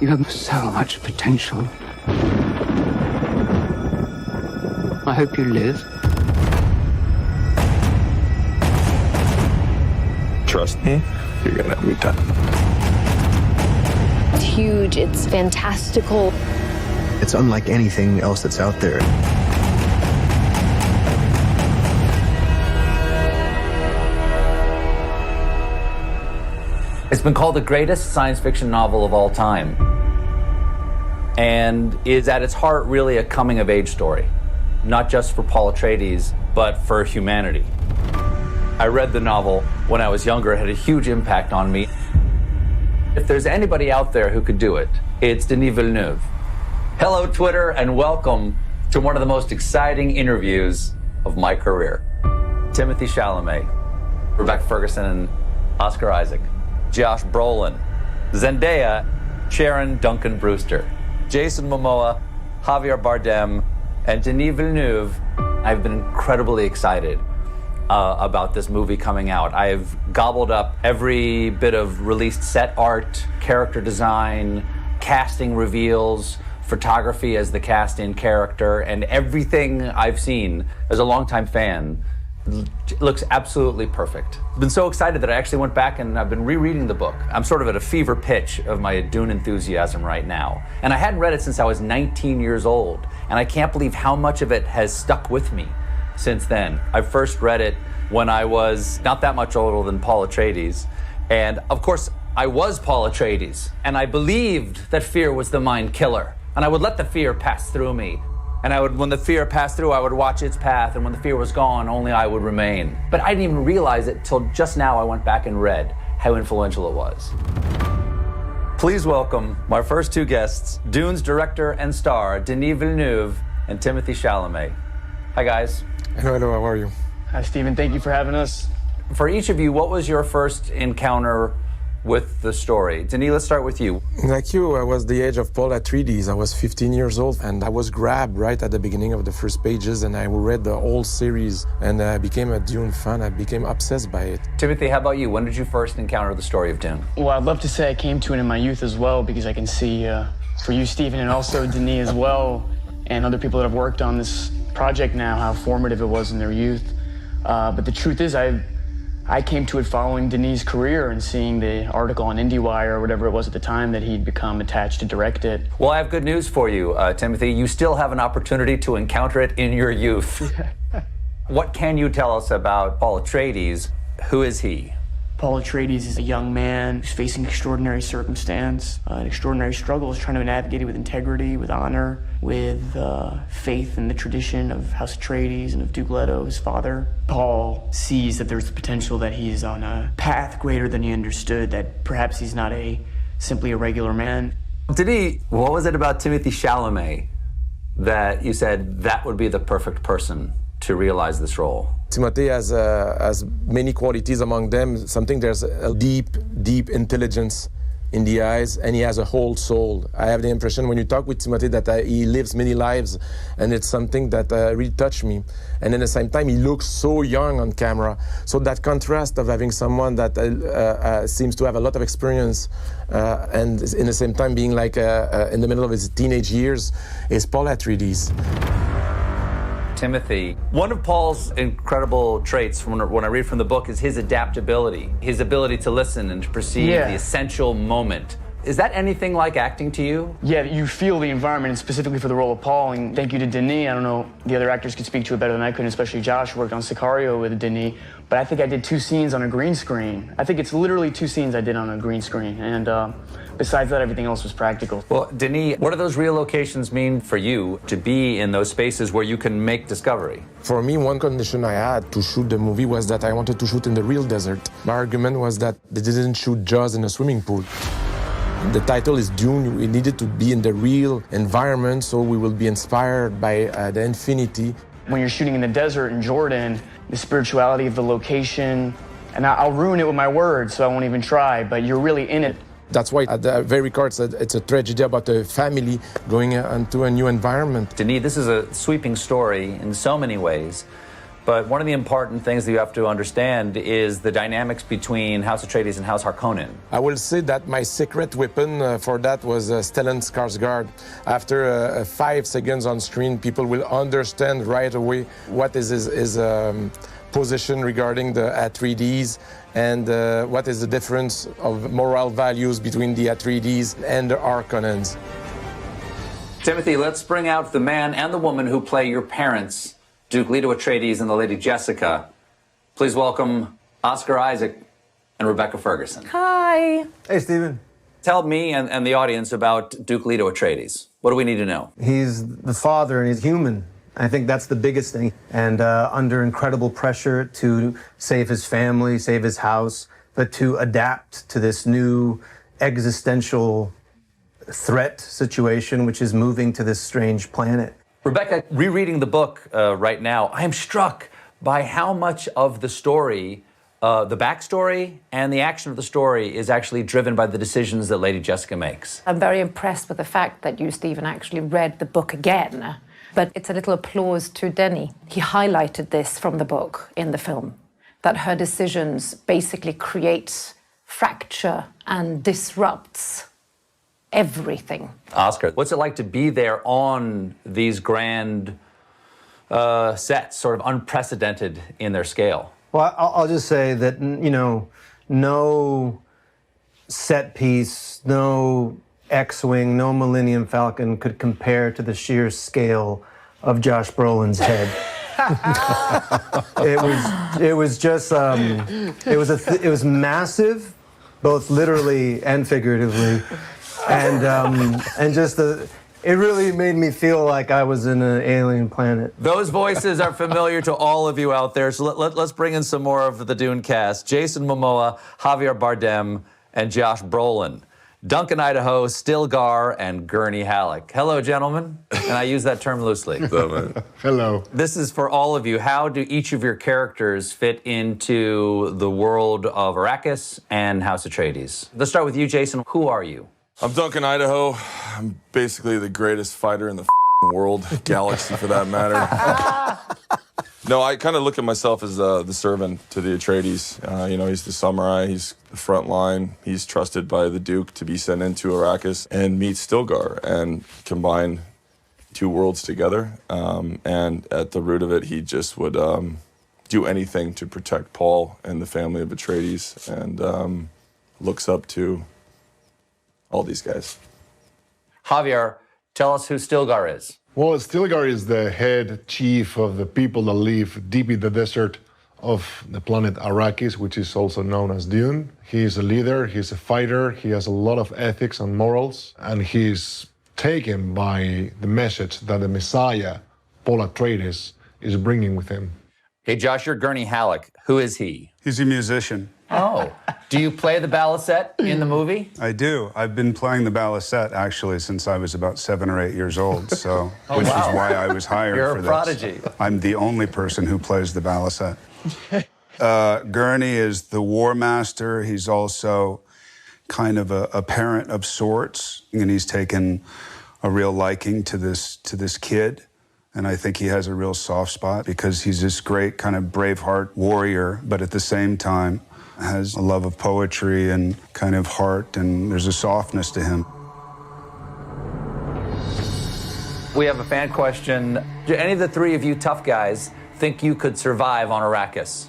You have so much potential. I hope you live. Trust me, you're gonna have a good time. It's huge, it's fantastical. It's unlike anything else that's out there. It's been called the greatest science fiction novel of all time, and is at its heart really a coming-of-age story, not just for Paul Atreides, but for humanity. I read the novel when I was younger. It had a huge impact on me. If there's anybody out there who could do it, it's Denis Villeneuve. Hello, Twitter, and welcome to one of the most exciting interviews of my career. Timothée Chalamet, Rebecca Ferguson, and Oscar Isaac. Josh Brolin, Zendaya, Sharon Duncan Brewster, Jason Momoa, Javier Bardem, and Denis Villeneuve. I've been incredibly excited about this movie coming out. I've gobbled up every bit of released set art, character design, casting reveals, photography as the cast-in character, and everything I've seen as a longtime fan looks absolutely perfect. I've been so excited that I actually went back and I've been rereading the book. I'm sort of at a fever pitch of my Dune enthusiasm right now. And I hadn't read it since I was 19 years old. And I can't believe how much of it has stuck with me since then. I first read it when I was not that much older than Paul Atreides. And of course, I was Paul Atreides. And I believed that fear was the mind killer. And I would let the fear pass through me. And I would, when the fear passed through, I would watch its path, and when the fear was gone, only I would remain. But I didn't even realize it till just now I went back and read how influential it was. Please welcome my first two guests, Dune's director and star, Denis Villeneuve and Timothée Chalamet. Hi, guys. Hello, how are you? Hi, Stephen. Thank you for having us. For each of you, what was your first encounter with the story? Denis, let's start with you. Like you, I was the age of Paul Atreides. I was 15 years old, and I was grabbed right at the beginning of the first pages, and I read the whole series, and I became a Dune fan. I became obsessed by it. Timothée, how about you? When did you first encounter the story of Dune? Well, I'd love to say I came to it in my youth as well, because I can see, for you, Stephen, and also Denis as well, and other people that have worked on this project now, how formative it was in their youth. But the truth is, I came to it following Denis' career and seeing the article on IndieWire or whatever it was at the time that he'd become attached to direct it. Well, I have good news for you, Timothée. You still have an opportunity to encounter it in your youth. What can you tell us about Paul Atreides? Who is he? Paul Atreides is a young man who's facing extraordinary circumstance, an extraordinary struggle. He's trying to navigate it with integrity, with honor, with faith in the tradition of House Atreides and of Duke Leto, his father. Paul sees that there's the potential that he's on a path greater than he understood, that perhaps he's not simply a regular man. Denis, what was it about Timothée Chalamet that you said that would be the perfect person to realize this role? Timothée has many qualities, among them there's a deep intelligence in the eyes, and he has a whole soul. I have the impression when you talk with Timothée that he lives many lives, and it's something that really touched me. And at the same time, he looks so young on camera. So that contrast of having someone that seems to have a lot of experience and in the same time being like in the middle of his teenage years is Paul Atreides. Timothée, one of Paul's incredible traits when I read from the book is his adaptability, his ability to listen and to perceive the essential moment. Is that anything like acting to you? Yeah, you feel the environment, and specifically for the role of Paul, and thank you to Denis. I don't know, the other actors could speak to it better than I could, especially Josh, who worked on Sicario with Denis, but I think I did 2 scenes on a green screen. I think it's literally 2 scenes I did on a green screen, and besides that, everything else was practical. Well, Denis, what do those real locations mean for you to be in those spaces where you can make discovery? For me, one condition I had to shoot the movie was that I wanted to shoot in the real desert. My argument was that they didn't shoot Jaws in a swimming pool. The title is Dune. We needed to be in the real environment, so we will be inspired by the infinity. When you're shooting in the desert in Jordan, the spirituality of the location, and I'll ruin it with my words, so I won't even try, but you're really in it. That's why at the very core it's a tragedy about a family going into a new environment. Denis, this is a sweeping story in so many ways, but one of the important things that you have to understand is the dynamics between House Atreides and House Harkonnen. I will say that my secret weapon for that was Stellan Skarsgård. After 5 seconds on screen, people will understand right away what is his position regarding the Atreides and what is the difference of moral values between the Atreides and the Harkonnens. Timothy, let's bring out the man and the woman who play your parents, Duke Leto Atreides and the Lady Jessica. Please welcome Oscar Isaac and Rebecca Ferguson. Hi. Hey, Stephen. Tell me and the audience about Duke Leto Atreides. What do we need to know? He's the father and he's human. I think that's the biggest thing. And under incredible pressure to save his family, save his house, but to adapt to this new existential threat situation, which is moving to this strange planet. Rebecca, rereading the book right now, I am struck by how much of the story, the backstory and the action of the story is actually driven by the decisions that Lady Jessica makes. I'm very impressed with the fact that you, Stephen, actually read the book again. But it's a little applause to Denny. He highlighted this from the book in the film, that her decisions basically create fracture and disrupts everything. Oscar, what's it like to be there on these grand sets, sort of unprecedented in their scale? Well, I'll just say that, you know, no set piece, no X-Wing, no Millennium Falcon could compare to the sheer scale of Josh Brolin's head. It was just, it was massive, both literally and figuratively. And just it really made me feel like I was in an alien planet. Those voices are familiar to all of you out there, so let's bring in some more of the Dune cast. Jason Momoa, Javier Bardem, and Josh Brolin. Duncan Idaho, Stilgar, and Gurney Halleck. Hello, gentlemen. And I use that term loosely. Hello. This is for all of you. How do each of your characters fit into the world of Arrakis and House Atreides? Let's start with you, Jason. Who are you? I'm Duncan Idaho. I'm basically the greatest fighter in the world, galaxy for that matter. No, I kind of look at myself as the servant to the Atreides. You know, he's the samurai, he's the front line. He's trusted by the Duke to be sent into Arrakis and meet Stilgar and combine 2 worlds together. And at the root of it, he just would do anything to protect Paul and the family of Atreides and looks up to all these guys. Javier, tell us who Stilgar is. Well, Stilgar is the head chief of the people that live deep in the desert of the planet Arrakis, which is also known as Dune. He is a leader, he's a fighter, he has a lot of ethics and morals, and he's taken by the message that the Messiah, Paul Atreides, is bringing with him. Hey, Josh, you're Gurney Halleck. Who is he? He's a musician. Oh. Do you play the balisette in the movie? I do. I've been playing the balisette, actually, since I was about 7 or 8 years old, so, which is why I was hired You're for a this. prodigy. I'm the only person who plays the balisette. Gurney is the war master. He's also kind of a parent of sorts, and he's taken a real liking to this kid. And I think he has a real soft spot because he's this great kind of Braveheart warrior, but at the same time has a love of poetry and kind of heart, and there's a softness to him. We have a fan question. Do any of the 3 of you tough guys think you could survive on Arrakis?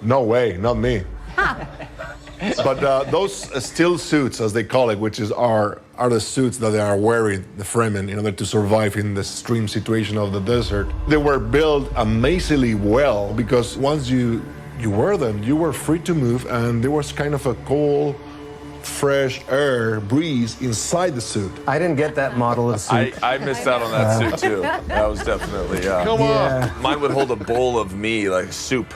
No way, not me. But those still suits, as they call it, which are the suits that they are wearing, the Fremen, in order to survive in the extreme situation of the desert. They were built amazingly well because once you wear them, you were free to move, and there was kind of a cool, fresh air breeze inside the suit. I didn't get that model of suit. I missed out on that suit too. That was definitely, Come on. Mine would hold a bowl of me like soup.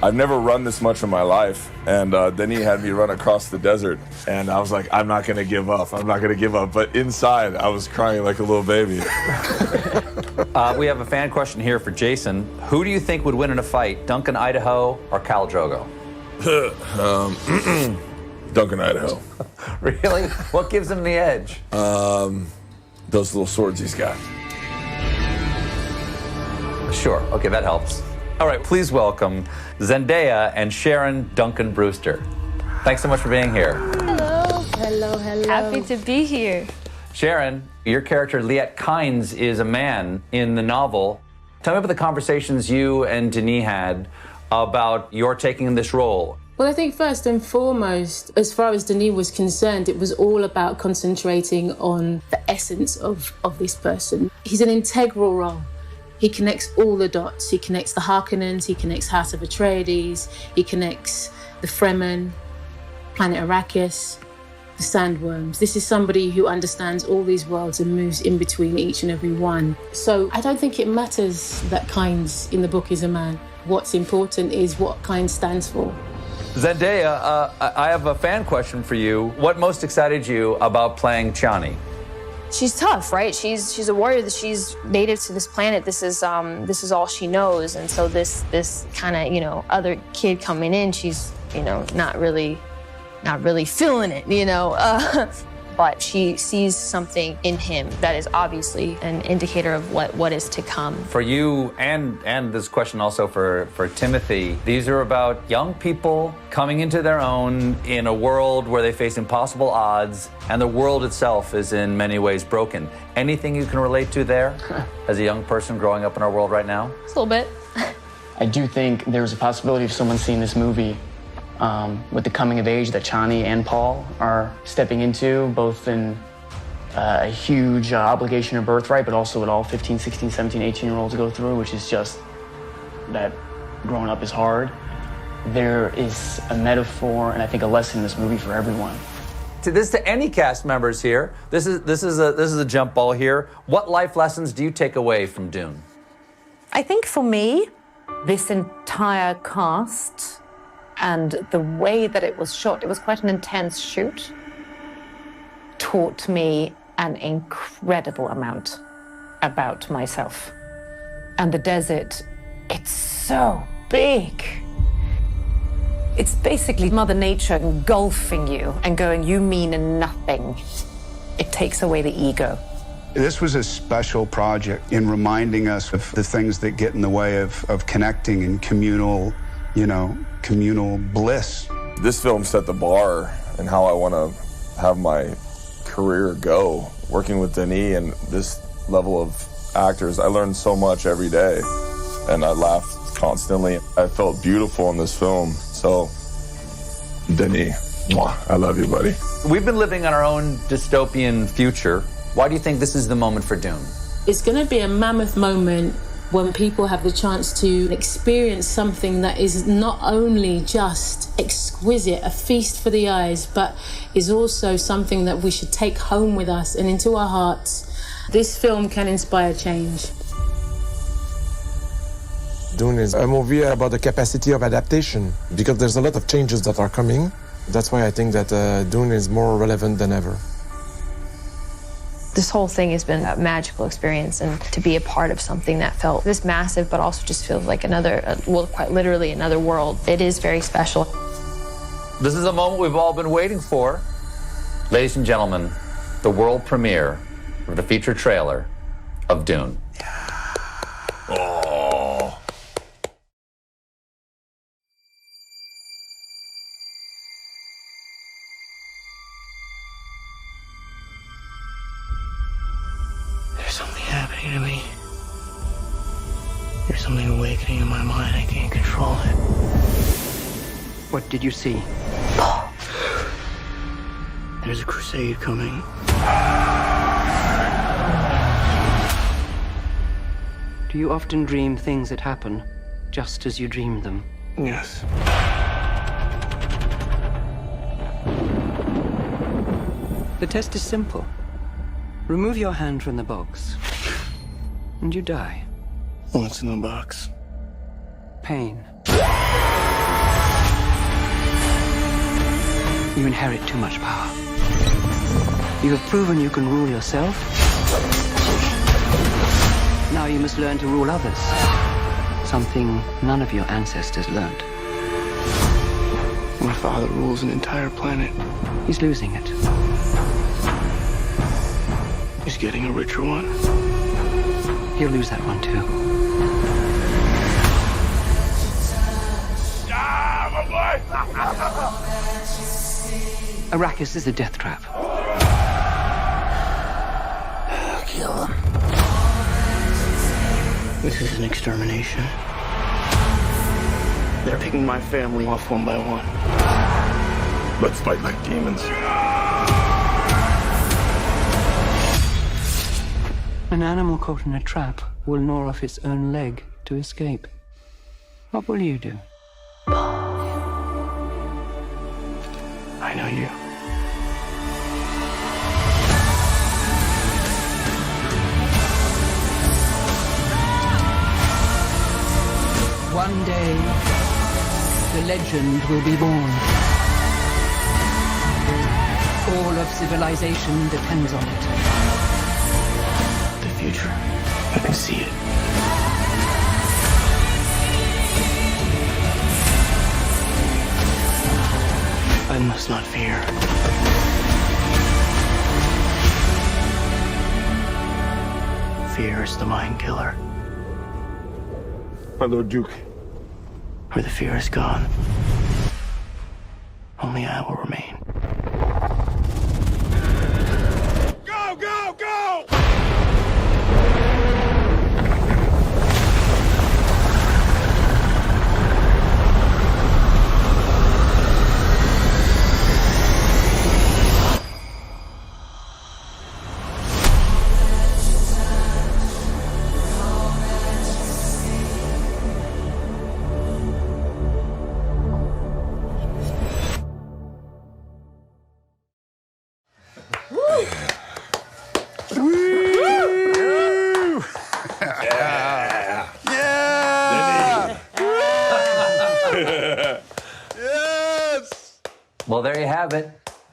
I've never run this much in my life, and then he had me run across the desert, and I was like, I'm not going to give up. I'm not going to give up. But inside, I was crying like a little baby. We have a fan question here for Jason. Who do you think would win in a fight, Duncan Idaho or Khal Drogo? Duncan Idaho. Really? What gives him the edge? Those little swords he's got. Sure. Okay, that helps. All right, please welcome Zendaya and Sharon Duncan Brewster. Thanks so much for being here. Hello. Hello, hello. Happy to be here. Sharon, your character, Liette Kynes, is a man in the novel. Tell me about the conversations you and Denis had about your taking this role. Well, I think first and foremost, as far as Denis was concerned, it was all about concentrating on the essence of this person. He's an integral role. He connects all the dots. He connects the Harkonnens, he connects House of Atreides, he connects the Fremen, planet Arrakis, the Sandworms. This is somebody who understands all these worlds and moves in between each and every one. So I don't think it matters that Kynes in the book is a man. What's important is what Kynes stands for. Zendaya, I have a fan question for you. What most excited you about playing Chani? She's tough, right? She's a warrior. That she's native to this planet. This is all she knows. And so this kind of other kid coming in, she's not really feeling it, but she sees something in him that is obviously an indicator of what is to come. For you, and this question also for Timothy, these are about young people coming into their own in a world where they face impossible odds, and the world itself is in many ways broken. Anything you can relate to there as a young person growing up in our world right now? Just a little bit. I do think there's a possibility of someone seeing this movie with the coming of age that Chani and Paul are stepping into, both in a huge obligation or birthright, but also what all 15, 16, 17, 18-year-olds go through, which is just that growing up is hard. There is a metaphor and I think a lesson in this movie for everyone. To any cast members here, this is a jump ball here. What life lessons do you take away from Dune? I think for me, this entire cast and the way that it was shot, it was quite an intense shoot, taught me an incredible amount about myself. And the desert, it's so big. It's basically Mother Nature engulfing you and going, you mean nothing. It takes away the ego. This was a special project in reminding us of the things that get in the way of connecting and communal bliss. This film set the bar and how I want to have my career go. Working with Denis and this level of actors, I learned so much every day, and I laughed constantly. I felt beautiful in this film. So, Denis, I love you, buddy. We've been living in our own dystopian future. Why do you think this is the moment for Dune? It's going to be a mammoth moment when people have the chance to experience something that is not only just exquisite, a feast for the eyes, but is also something that we should take home with us and into our hearts. This film can inspire change. Dune is a movie about the capacity of adaptation, because there's a lot of changes that are coming. That's why I think that Dune is more relevant than ever. This whole thing has been a magical experience, and to be a part of something that felt this massive, but also just feels like quite literally another world. It is very special. This is a moment we've all been waiting for. Ladies and gentlemen, the world premiere of the feature trailer of Dune. Oh. There's something happening to me. There's something awakening in my mind. I can't control it. What did you see? Paul. There's a crusade coming. Do you often dream things that happen just as you dreamed them? Yes. The test is simple. Remove your hand from the box, and you die. What's in the box? Pain. You inherit too much power. You have proven you can rule yourself. Now you must learn to rule others. Something none of your ancestors learned. My father rules an entire planet. He's losing it. He's getting a richer one. He'll lose that one too. Arrakis is a death trap. Kill them. This is an extermination. They're picking my family off one by one. Let's fight like demons. An animal caught in a trap will gnaw off its own leg to escape. What will you do? I know you. One day, the legend will be born. All of civilization depends on it. The future. I can see it. I must not fear. Fear is the mind killer. My Lord Duke. Where the fear is gone, only I will remain. Go, go, go! Well, there you have it.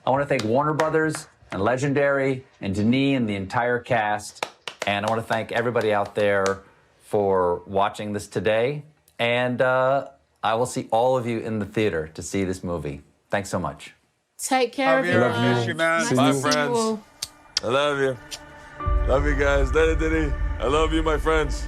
I want to thank Warner Brothers and Legendary and Denis and the entire cast. And I want to thank everybody out there for watching this today. And I will see all of you in the theater to see this movie. Thanks so much. Take care, everyone. Love you, man. Nice Bye, to see you friends. all. I love you. Love you guys. Diddy. I love you, my friends.